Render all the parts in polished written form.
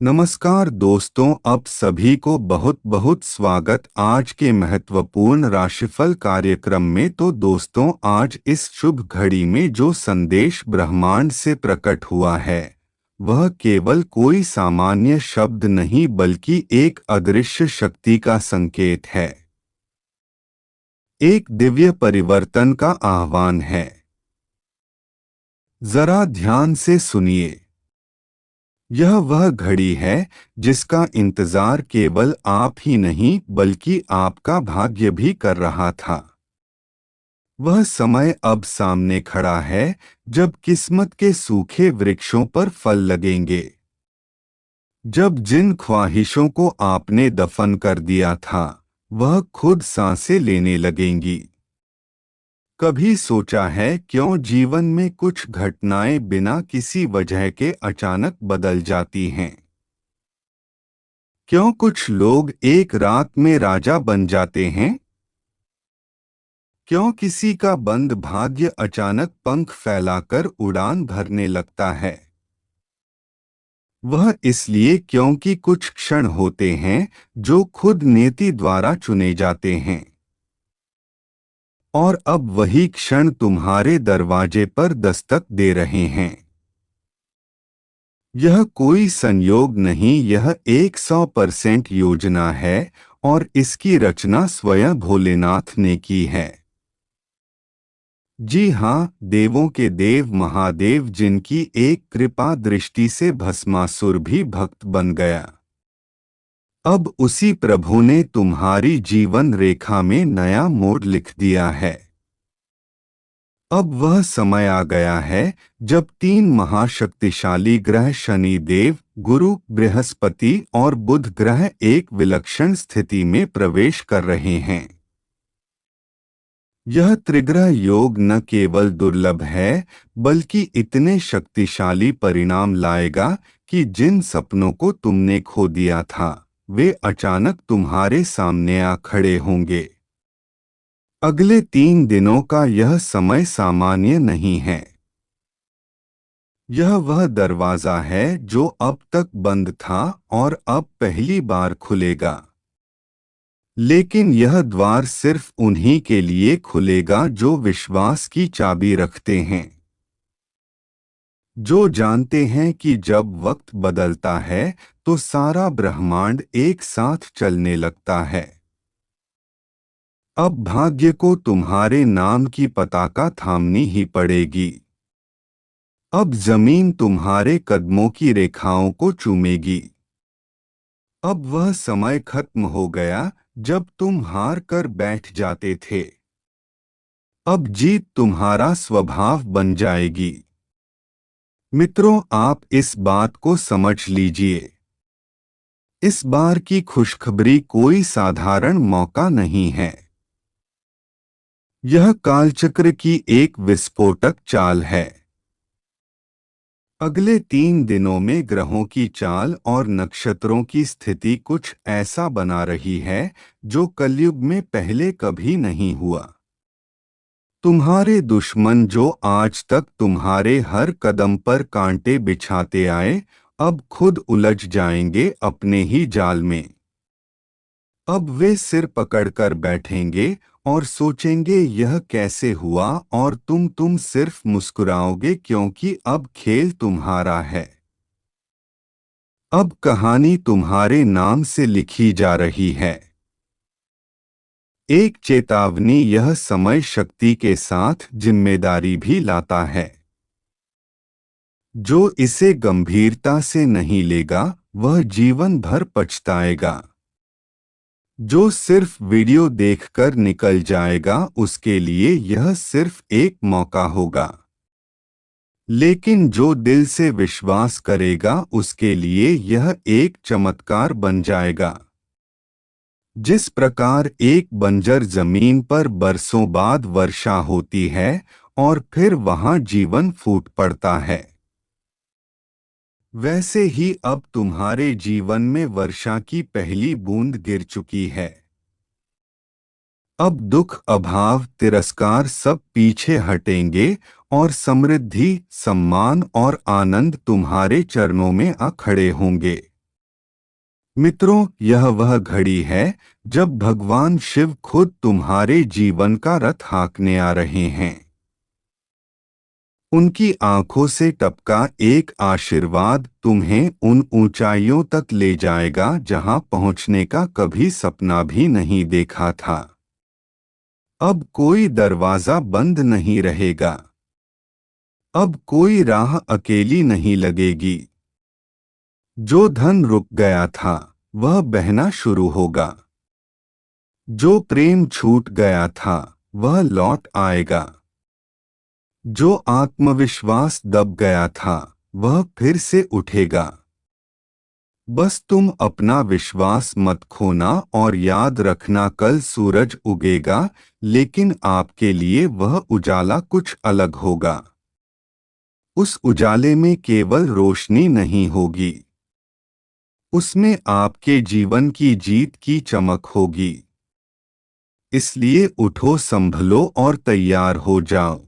नमस्कार दोस्तों, आप सभी को बहुत बहुत स्वागत आज के महत्वपूर्ण राशिफल कार्यक्रम में। तो दोस्तों, आज इस शुभ घड़ी में जो संदेश ब्रह्मांड से प्रकट हुआ है वह केवल कोई सामान्य शब्द नहीं बल्कि एक अदृश्य शक्ति का संकेत है। एक दिव्य परिवर्तन का आह्वान है। जरा ध्यान से सुनिए। यह वह घड़ी है जिसका इंतजार केवल आप ही नहीं बल्कि आपका भाग्य भी कर रहा था। वह समय अब सामने खड़ा है जब किस्मत के सूखे वृक्षों पर फल लगेंगे। जब जिन ख्वाहिशों को आपने दफन कर दिया था वह खुद सांसें लेने लगेंगी। कभी सोचा है क्यों जीवन में कुछ घटनाएं बिना किसी वजह के अचानक बदल जाती हैं? क्यों कुछ लोग एक रात में राजा बन जाते हैं? क्यों किसी का बंद भाग्य अचानक पंख फैलाकर उड़ान भरने लगता है? वह इसलिए क्योंकि कुछ क्षण होते हैं जो खुद नियति द्वारा चुने जाते हैं। और अब वही क्षण तुम्हारे दरवाजे पर दस्तक दे रहे हैं। यह कोई संयोग नहीं, यह 100% योजना है और इसकी रचना स्वयं भोलेनाथ ने की है। जी हाँ, देवों के देव महादेव, जिनकी एक कृपा दृष्टि से भस्मासुर भी भक्त बन गया। अब उसी प्रभु ने तुम्हारी जीवन रेखा में नया मोड़ लिख दिया है। अब वह समय आ गया है जब 3 महाशक्तिशाली ग्रह शनि देव, गुरु, बृहस्पति और बुध ग्रह एक विलक्षण स्थिति में प्रवेश कर रहे हैं। यह त्रिग्रह योग न केवल दुर्लभ है बल्कि इतने शक्तिशाली परिणाम लाएगा कि जिन सपनों को तुमने खो दिया था वे अचानक तुम्हारे सामने आ खड़े होंगे। अगले 3 दिनों का यह समय सामान्य नहीं है। यह वह दरवाजा है जो अब तक बंद था और अब पहली बार खुलेगा। लेकिन यह द्वार सिर्फ उन्हीं के लिए खुलेगा जो विश्वास की चाबी रखते हैं, जो जानते हैं कि जब वक्त बदलता है तो सारा ब्रह्मांड एक साथ चलने लगता है। अब भाग्य को तुम्हारे नाम की पताका थामनी ही पड़ेगी। अब जमीन तुम्हारे कदमों की रेखाओं को चूमेगी। अब वह समय खत्म हो गया जब तुम हार कर बैठ जाते थे। अब जीत तुम्हारा स्वभाव बन जाएगी। मित्रों, आप इस बात को समझ लीजिए। इस बार की खुशखबरी कोई साधारण मौका नहीं है। यह कालचक्र की एक विस्फोटक चाल है। अगले 3 दिनों में ग्रहों की चाल और नक्षत्रों की स्थिति कुछ ऐसा बना रही है जो कलयुग में पहले कभी नहीं हुआ। तुम्हारे दुश्मन जो आज तक तुम्हारे हर कदम पर कांटे बिछाते आए अब खुद उलझ जाएंगे अपने ही जाल में। अब वे सिर पकड़कर बैठेंगे और सोचेंगे यह कैसे हुआ, और तुम सिर्फ मुस्कुराओगे क्योंकि अब खेल तुम्हारा है। अब कहानी तुम्हारे नाम से लिखी जा रही है। एक चेतावनी, यह समय शक्ति के साथ जिम्मेदारी भी लाता है। जो इसे गंभीरता से नहीं लेगा वह जीवन भर पछताएगा। जो सिर्फ वीडियो देखकर निकल जाएगा उसके लिए यह सिर्फ एक मौका होगा। लेकिन जो दिल से विश्वास करेगा उसके लिए यह एक चमत्कार बन जाएगा। जिस प्रकार एक बंजर जमीन पर बरसों बाद वर्षा होती है और फिर वहां जीवन फूट पड़ता है, वैसे ही अब तुम्हारे जीवन में वर्षा की पहली बूंद गिर चुकी है। अब दुख, अभाव, तिरस्कार सब पीछे हटेंगे और समृद्धि, सम्मान और आनंद तुम्हारे चरणों में आ खड़े होंगे। मित्रों, यह वह घड़ी है जब भगवान शिव खुद तुम्हारे जीवन का रथ हाँकने आ रहे हैं। उनकी आंखों से टपका एक आशीर्वाद तुम्हें उन ऊंचाइयों तक ले जाएगा जहां पहुंचने का कभी सपना भी नहीं देखा था। अब कोई दरवाजा बंद नहीं रहेगा। अब कोई राह अकेली नहीं लगेगी। जो धन रुक गया था वह बहना शुरू होगा। जो प्रेम छूट गया था वह लौट आएगा। जो आत्मविश्वास दब गया था वह फिर से उठेगा। बस तुम अपना विश्वास मत खोना और याद रखना, कल सूरज उगेगा, लेकिन आपके लिए वह उजाला कुछ अलग होगा। उस उजाले में केवल रोशनी नहीं होगी, उसमें आपके जीवन की जीत की चमक होगी। इसलिए उठो, संभलो और तैयार हो जाओ,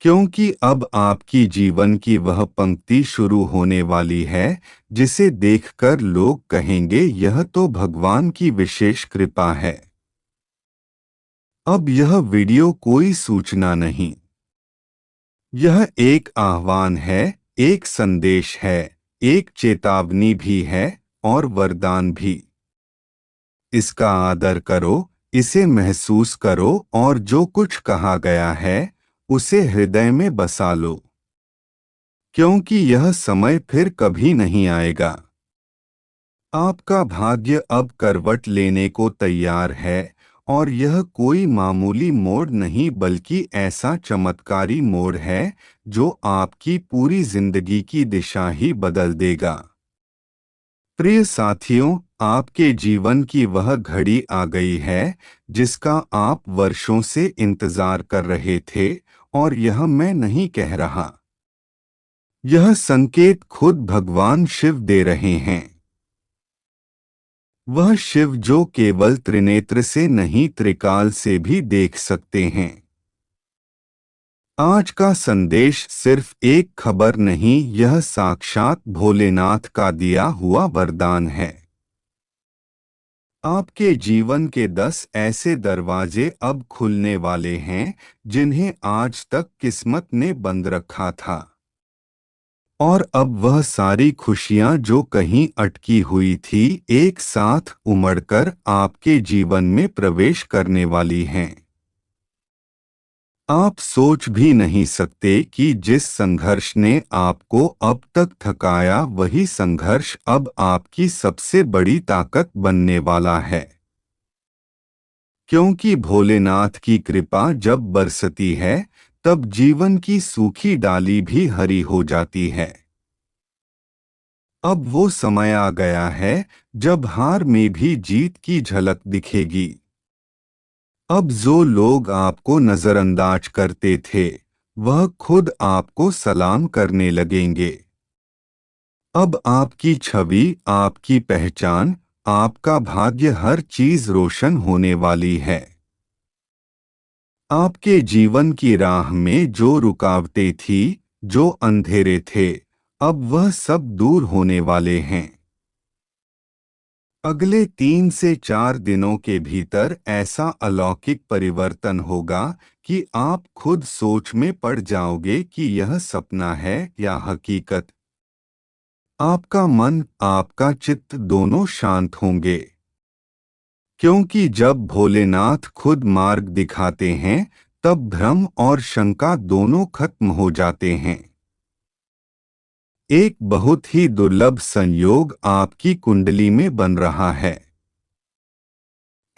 क्योंकि अब आपकी जीवन की वह पंक्ति शुरू होने वाली है जिसे देखकर लोग कहेंगे यह तो भगवान की विशेष कृपा है। अब यह वीडियो कोई सूचना नहीं, यह एक आह्वान है, एक संदेश है, एक चेतावनी भी है और वरदान भी। इसका आदर करो, इसे महसूस करो और जो कुछ कहा गया है उसे हृदय में बसा लो, क्योंकि यह समय फिर कभी नहीं आएगा। आपका भाग्य अब करवट लेने को तैयार है और यह कोई मामूली मोड़ नहीं बल्कि ऐसा चमत्कारी मोड़ है जो आपकी पूरी जिंदगी की दिशा ही बदल देगा। प्रिय साथियों, आपके जीवन की वह घड़ी आ गई है जिसका आप वर्षों से इंतजार कर रहे थे, और यह मैं नहीं कह रहा, यह संकेत खुद भगवान शिव दे रहे हैं। वह शिव जो केवल त्रिनेत्र से नहीं त्रिकाल से भी देख सकते हैं। आज का संदेश सिर्फ एक खबर नहीं, यह साक्षात भोलेनाथ का दिया हुआ वरदान है। आपके जीवन के 10 ऐसे दरवाजे अब खुलने वाले हैं जिन्हें आज तक किस्मत ने बंद रखा था, और अब वह सारी खुशियां जो कहीं अटकी हुई थी एक साथ उमड़कर आपके जीवन में प्रवेश करने वाली हैं। आप सोच भी नहीं सकते कि जिस संघर्ष ने आपको अब तक थकाया वही संघर्ष अब आपकी सबसे बड़ी ताकत बनने वाला है। क्योंकि भोलेनाथ की कृपा जब बरसती है तब जीवन की सूखी डाली भी हरी हो जाती है। अब वो समय आ गया है जब हार में भी जीत की झलक दिखेगी। अब जो लोग आपको नजरअंदाज करते थे वह खुद आपको सलाम करने लगेंगे। अब आपकी छवि, आपकी पहचान, आपका भाग्य, हर चीज रोशन होने वाली है। आपके जीवन की राह में जो रुकावटें थी, जो अंधेरे थे, अब वह सब दूर होने वाले हैं। अगले 3 से 4 दिनों के भीतर ऐसा अलौकिक परिवर्तन होगा कि आप खुद सोच में पड़ जाओगे कि यह सपना है या हकीकत। आपका मन, आपका चित्त दोनों शांत होंगे, क्योंकि जब भोलेनाथ खुद मार्ग दिखाते हैं तब भ्रम और शंका दोनों खत्म हो जाते हैं। एक बहुत ही दुर्लभ संयोग आपकी कुंडली में बन रहा है।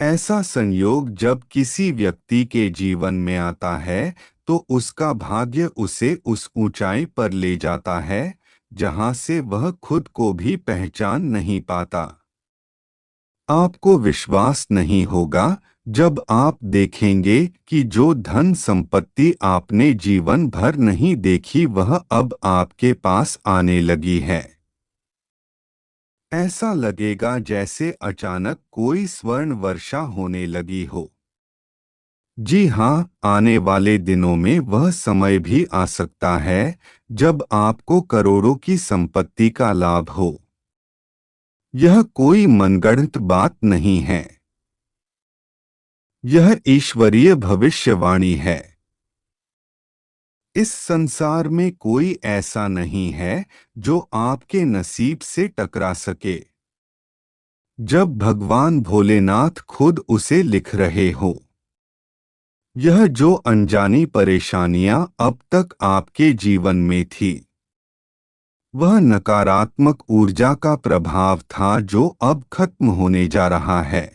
ऐसा संयोग जब किसी व्यक्ति के जीवन में आता है तो उसका भाग्य उसे उस ऊंचाई पर ले जाता है जहां से वह खुद को भी पहचान नहीं पाता। आपको विश्वास नहीं होगा जब आप देखेंगे कि जो धन संपत्ति आपने जीवन भर नहीं देखी वह अब आपके पास आने लगी है। ऐसा लगेगा जैसे अचानक कोई स्वर्ण वर्षा होने लगी हो। जी हाँ, आने वाले दिनों में वह समय भी आ सकता है जब आपको करोड़ों की संपत्ति का लाभ हो। यह कोई मनगढ़ंत बात नहीं है। यह ईश्वरीय भविष्यवाणी है। इस संसार में कोई ऐसा नहीं है जो आपके नसीब से टकरा सके। जब भगवान भोलेनाथ खुद उसे लिख रहे हो। यह जो अनजानी परेशानियां अब तक आपके जीवन में थी, वह नकारात्मक ऊर्जा का प्रभाव था जो अब खत्म होने जा रहा है।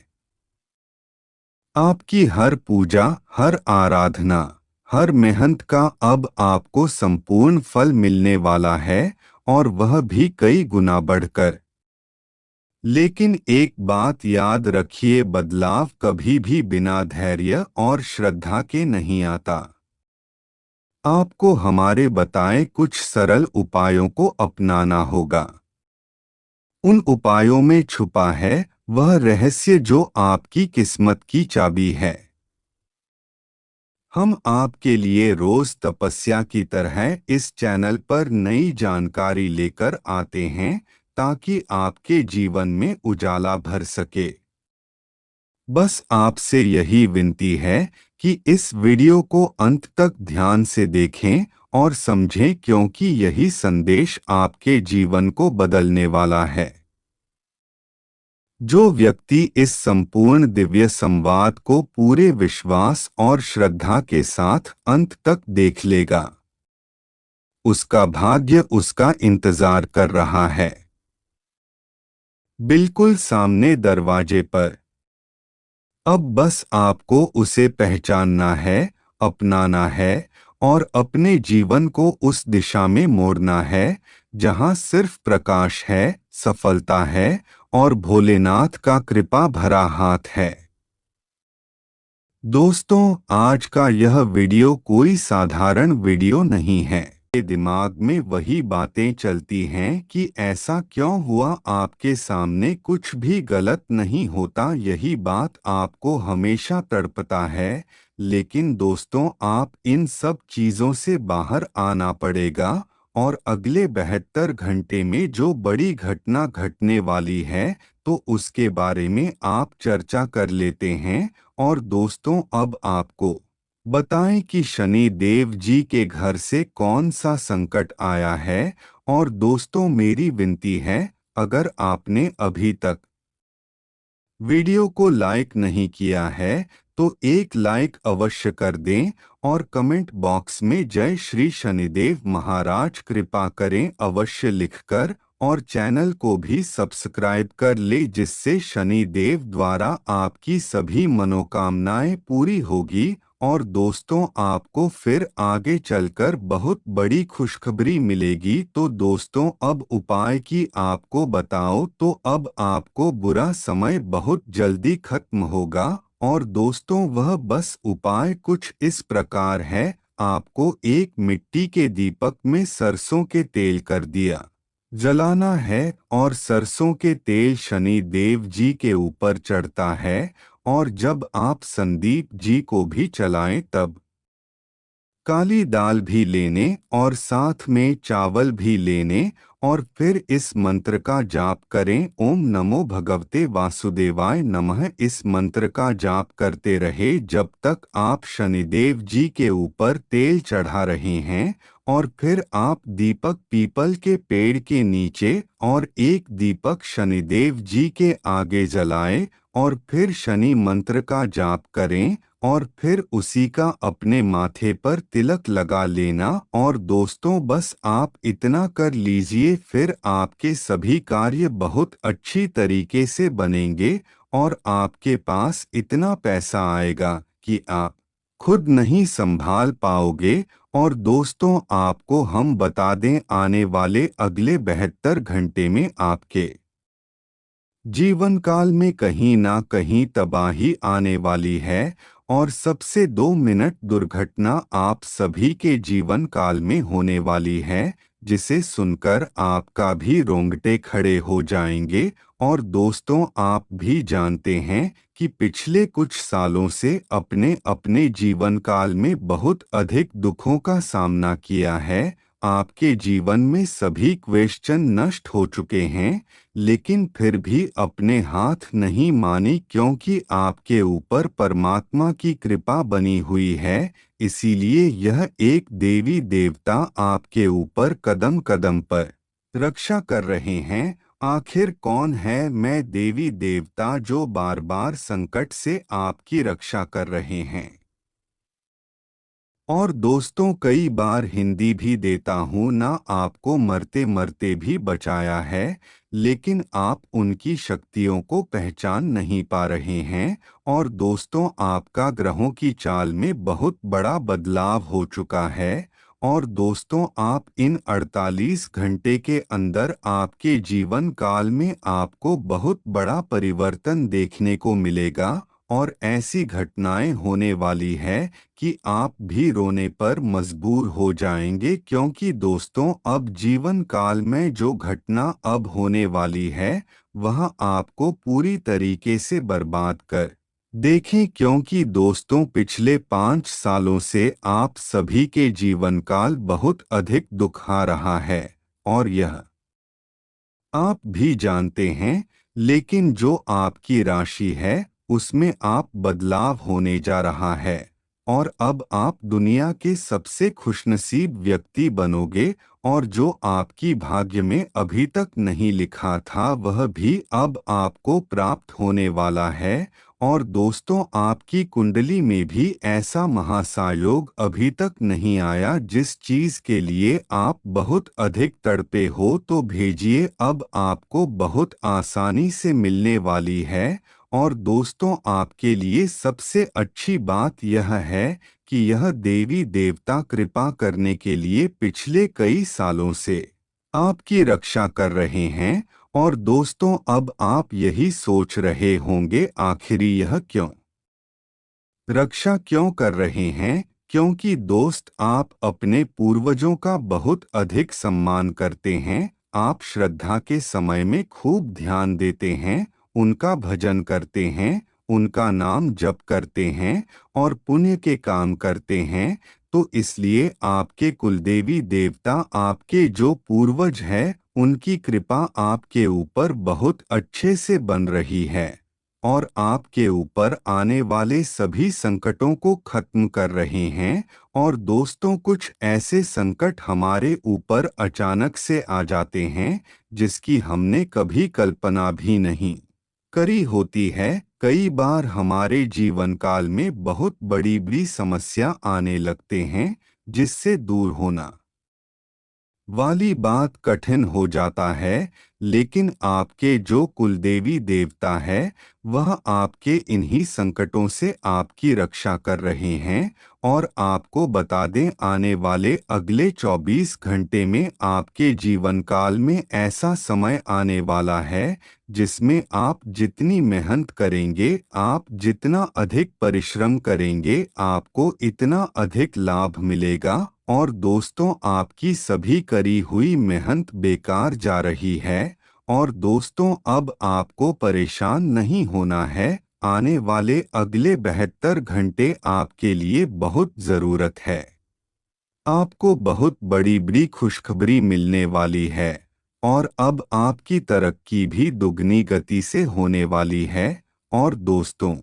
आपकी हर पूजा, हर आराधना, हर मेहनत का अब आपको संपूर्ण फल मिलने वाला है, और वह भी कई गुना बढ़कर। लेकिन एक बात याद रखिए, बदलाव कभी भी बिना धैर्य और श्रद्धा के नहीं आता। आपको हमारे बताए कुछ सरल उपायों को अपनाना होगा। उन उपायों में छुपा है वह रहस्य जो आपकी किस्मत की चाबी है। हम आपके लिए रोज तपस्या की तरह इस चैनल पर नई जानकारी लेकर आते हैं, ताकि आपके जीवन में उजाला भर सके। बस आपसे यही विनती है कि इस वीडियो को अंत तक ध्यान से देखें और समझें, क्योंकि यही संदेश आपके जीवन को बदलने वाला है। जो व्यक्ति इस संपूर्ण दिव्य संवाद को पूरे विश्वास और श्रद्धा के साथ अंत तक देख लेगा, उसका भाग्य उसका इंतजार कर रहा है, बिल्कुल सामने दरवाजे पर। अब बस आपको उसे पहचानना है, अपनाना है, और अपने जीवन को उस दिशा में मोड़ना है जहां सिर्फ प्रकाश है, सफलता है, और भोलेनाथ का कृपा भरा हाथ है। दोस्तों, आज का यह वीडियो कोई साधारण वीडियो नहीं है। मेरे दिमाग में वही बातें चलती हैं कि ऐसा क्यों हुआ, आपके सामने कुछ भी गलत नहीं होता, यही बात आपको हमेशा तड़पता है। लेकिन दोस्तों, आप इन सब चीज़ों से बाहर आना पड़ेगा, और अगले 72 घंटे में जो बड़ी घटना घटने वाली है, तो उसके बारे में आप चर्चा कर लेते हैं। और दोस्तों, अब आपको बताएं कि शनि देव जी के घर से कौन सा संकट आया है। और दोस्तों, मेरी विनती है, अगर आपने अभी तक वीडियो को लाइक नहीं किया है तो एक लाइक अवश्य कर दें, और कमेंट बॉक्स में जय श्री शनिदेव महाराज कृपा करें अवश्य लिखकर, और चैनल को भी सब्सक्राइब कर ले, जिससे शनि देव द्वारा आपकी सभी मनोकामनाएं पूरी होगी। और दोस्तों, आपको फिर आगे चलकर बहुत बड़ी खुशखबरी मिलेगी। तो दोस्तों, अब उपाय की आपको बताओ, तो अब आपको बुरा समय बहुत जल्दी खत्म होगा। और दोस्तों, वह बस उपाय कुछ इस प्रकार है। आपको एक मिट्टी के दीपक में सरसों के तेल कर दिया जलाना है, और सरसों के तेल शनि देव जी के ऊपर चढ़ता है। और जब आप संदीप जी को भी चलाएं, तब काली दाल भी लेने और साथ में चावल भी लेने, और फिर इस मंत्र का जाप करें, ओम नमो भगवते वासुदेवाय नमः। इस मंत्र का जाप करते रहे जब तक आप शनिदेव जी के ऊपर तेल चढ़ा रहे हैं। और फिर आप दीपक पीपल के पेड़ के नीचे और एक दीपक शनिदेव जी के आगे जलाएं, और फिर शनि मंत्र का जाप करें, और फिर उसी का अपने माथे पर तिलक लगा लेना। और दोस्तों, बस आप इतना कर लीजिए, फिर आपके सभी कार्य बहुत अच्छी तरीके से बनेंगे, और आपके पास इतना पैसा आएगा कि आप खुद नहीं संभाल पाओगे। और दोस्तों, आपको हम बता दें, आने वाले अगले 72 घंटे में आपके जीवन काल में कहीं ना कहीं तबाही आने वाली है, और सबसे 2 मिनट दुर्घटना आप सभी के जीवन काल में होने वाली है, जिसे सुनकर आपका भी रोंगटे खड़े हो जाएंगे। और दोस्तों, आप भी जानते हैं कि पिछले कुछ सालों से अपने अपने जीवन काल में बहुत अधिक दुखों का सामना किया है। आपके जीवन में सभी क्वेश्चन नष्ट हो चुके हैं, लेकिन फिर भी अपने हाथ नहीं मानी, क्योंकि आपके ऊपर परमात्मा की कृपा बनी हुई है। इसीलिए यह एक देवी देवता आपके ऊपर कदम कदम पर रक्षा कर रहे हैं। आखिर कौन है मैं देवी देवता जो बार बार संकट से आपकी रक्षा कर रहे हैं? और दोस्तों, कई बार हिंदी भी देता हूँ ना, आपको मरते मरते भी बचाया है, लेकिन आप उनकी शक्तियों को पहचान नहीं पा रहे हैं। और दोस्तों, आपका ग्रहों की चाल में बहुत बड़ा बदलाव हो चुका है। और दोस्तों, आप इन 48 घंटे के अंदर आपके जीवन काल में आपको बहुत बड़ा परिवर्तन देखने को मिलेगा। और ऐसी घटनाएं होने वाली है कि आप भी रोने पर मजबूर हो जाएंगे, क्योंकि दोस्तों, अब जीवन काल में जो घटना अब होने वाली है वह आपको पूरी तरीके से बर्बाद कर देखें। क्योंकि दोस्तों, पिछले 5 सालों से आप सभी के जीवन काल बहुत अधिक दुखा रहा है, और यह आप भी जानते हैं। लेकिन जो आपकी राशि है उसमें आप बदलाव होने जा रहा है, और अब आप दुनिया के सबसे खुशनसीब व्यक्ति बनोगे। और जो आपकी भाग्य में अभी तक नहीं लिखा था वह भी अब आपको प्राप्त होने वाला है। और दोस्तों, आपकी कुंडली में भी ऐसा महासायोग अभी तक नहीं आया जिस चीज के लिए आप बहुत अधिक तड़पे हो, तो भेजिए, अब आपको बहुत आसानी से मिलने वाली है। और दोस्तों, आपके लिए सबसे अच्छी बात यह है कि यह देवी देवता कृपा करने के लिए पिछले कई सालों से आपकी रक्षा कर रहे हैं। और दोस्तों, अब आप यही सोच रहे होंगे, आखिर यह क्यों रक्षा क्यों कर रहे हैं? क्योंकि दोस्त, आप अपने पूर्वजों का बहुत अधिक सम्मान करते हैं। आप श्रद्धा के समय में खूब ध्यान देते हैं, उनका भजन करते हैं, उनका नाम जप करते हैं और पुण्य के काम करते हैं। तो इसलिए आपके कुलदेवी देवता, आपके जो पूर्वज हैं, उनकी कृपा आपके ऊपर बहुत अच्छे से बन रही है, और आपके ऊपर आने वाले सभी संकटों को खत्म कर रहे हैं। और दोस्तों, कुछ ऐसे संकट हमारे ऊपर अचानक से आ जाते हैं जिसकी हमने कभी कल्पना भी नहीं करी होती है। कई बार हमारे जीवन काल में बहुत बड़ी बड़ी समस्या आने लगते हैं, जिससे दूर होना वाली बात कठिन हो जाता है। लेकिन आपके जो कुलदेवी देवता है वह आपके इन्हीं संकटों से आपकी रक्षा कर रहे हैं। और आपको बता दें, आने वाले अगले 24 घंटे में आपके जीवन काल में ऐसा समय आने वाला है जिसमें आप जितनी मेहनत करेंगे, आप जितना अधिक परिश्रम करेंगे, आपको इतना अधिक लाभ मिलेगा। और दोस्तों, आपकी सभी करी हुई मेहनत बेकार जा रही है। और दोस्तों, अब आपको परेशान नहीं होना है। आने वाले अगले 72 घंटे आपके लिए बहुत ज़रूरत है। आपको बहुत बड़ी बड़ी खुशखबरी मिलने वाली है, और अब आपकी तरक्की भी दुगनी गति से होने वाली है। और दोस्तों,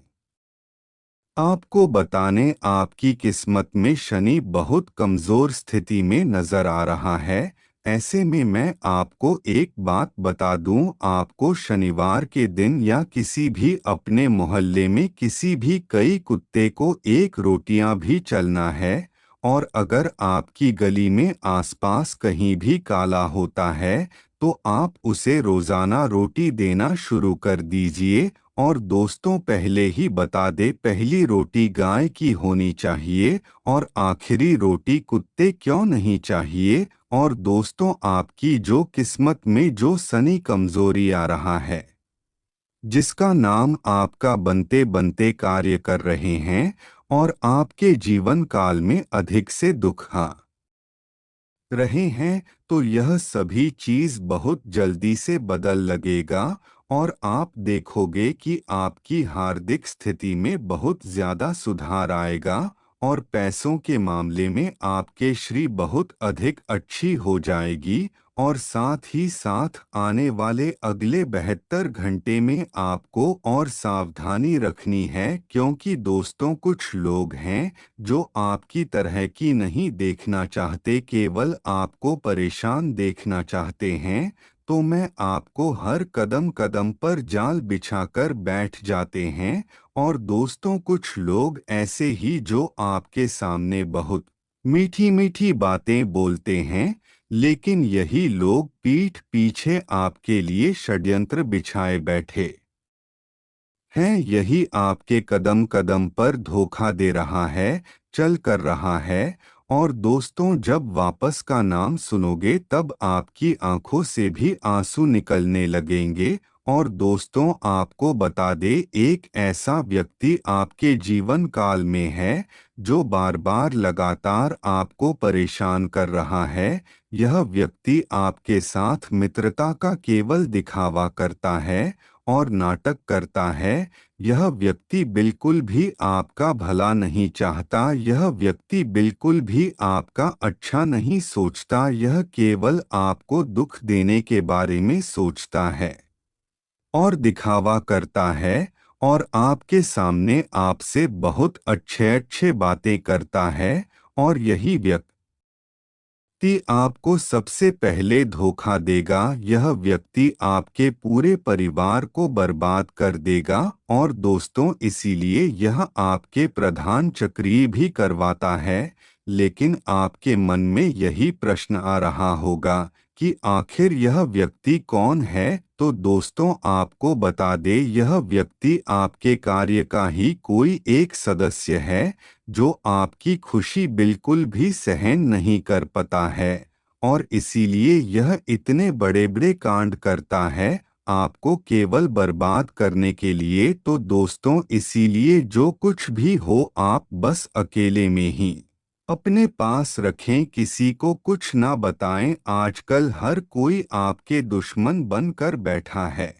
आपको बताने, आपकी किस्मत में शनि बहुत कमजोर स्थिति में नजर आ रहा है। ऐसे में मैं आपको एक बात बता दूं, आपको शनिवार के दिन या किसी भी अपने मोहल्ले में किसी भी कई कुत्ते को एक रोटियां भी चलना है। और अगर आपकी गली में आसपास कहीं भी काला होता है तो आप उसे रोजाना रोटी देना शुरू कर दीजिए। और दोस्तों, पहले ही बता दे, पहली रोटी गाय की होनी चाहिए और आखिरी रोटी कुत्ते क्यों नहीं चाहिए। और दोस्तों, आपकी जो किस्मत में जो शनि कमजोरी आ रहा है, जिसका नाम आपका बनते बनते कार्य कर रहे हैं, और आपके जीवन काल में अधिक से दुख आ रहे हैं, तो यह सभी चीज बहुत जल्दी से बदल लगेगा। और आप देखोगे कि आपकी हार्दिक स्थिति में बहुत ज्यादा सुधार आएगा, और पैसों के मामले में आपके श्री बहुत अधिक अच्छी हो जाएगी। और साथ ही साथ आने वाले अगले 72 घंटे में आपको और सावधानी रखनी है, क्योंकि दोस्तों कुछ लोग हैं जो आपकी तरह की नहीं देखना चाहते, केवल आपको परेशान देखना चाहते हैं। तो मैं आपको हर कदम कदम पर जाल बिछाकर बैठ जाते हैं। और दोस्तों कुछ लोग ऐसे ही जो आपके सामने बहुत मीठी मीठी बातें बोलते हैं, लेकिन यही लोग पीठ पीछे आपके लिए षड्यंत्र बिछाए बैठे हैं। यही आपके कदम कदम पर धोखा दे रहा है, चल कर रहा है। और दोस्तों, जब वापस का नाम सुनोगे तब आपकी आंखों से भी आंसू निकलने लगेंगे। और दोस्तों, आपको बता दे, एक ऐसा व्यक्ति आपके जीवन काल में है जो बार बार लगातार आपको परेशान कर रहा है। यह व्यक्ति आपके साथ मित्रता का केवल दिखावा करता है और नाटक करता है। यह व्यक्ति बिल्कुल भी आपका भला नहीं चाहता, यह व्यक्ति बिल्कुल भी आपका अच्छा नहीं सोचता, यह केवल आपको दुख देने के बारे में सोचता है और दिखावा करता है। और आपके सामने आपसे बहुत अच्छे अच्छे बातें करता है। और यही व्यक्ति आपको सबसे पहले धोखा देगा। यह व्यक्ति आपके पूरे परिवार को बर्बाद कर देगा। और दोस्तों, इसीलिए यह आपके प्रधान चक्री भी करवाता है। लेकिन आपके मन में यही प्रश्न आ रहा होगा कि आखिर यह व्यक्ति कौन है। तो दोस्तों, आपको बता दे, यह व्यक्ति आपके कार्य का ही कोई एक सदस्य है जो आपकी खुशी बिल्कुल भी सहन नहीं कर पाता है। और इसीलिए यह इतने बड़े बड़े कांड करता है आपको केवल बर्बाद करने के लिए। तो दोस्तों, इसीलिए जो कुछ भी हो आप बस अकेले में ही अपने पास रखें, किसी को कुछ ना बताएं। आजकल हर कोई आपके दुश्मन बनकर बैठा है।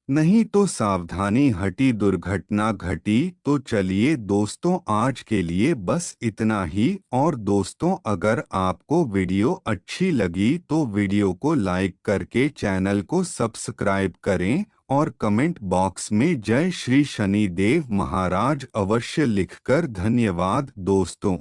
नहीं तो सावधानी हटी, दुर्घटना घटी। तो चलिए दोस्तों, आज के लिए बस इतना ही। और दोस्तों, अगर आपको वीडियो अच्छी लगी तो वीडियो को लाइक करके चैनल को सब्सक्राइब करें और कमेंट बॉक्स में जय श्री शनि देव महाराज अवश्य लिखकर। धन्यवाद दोस्तों।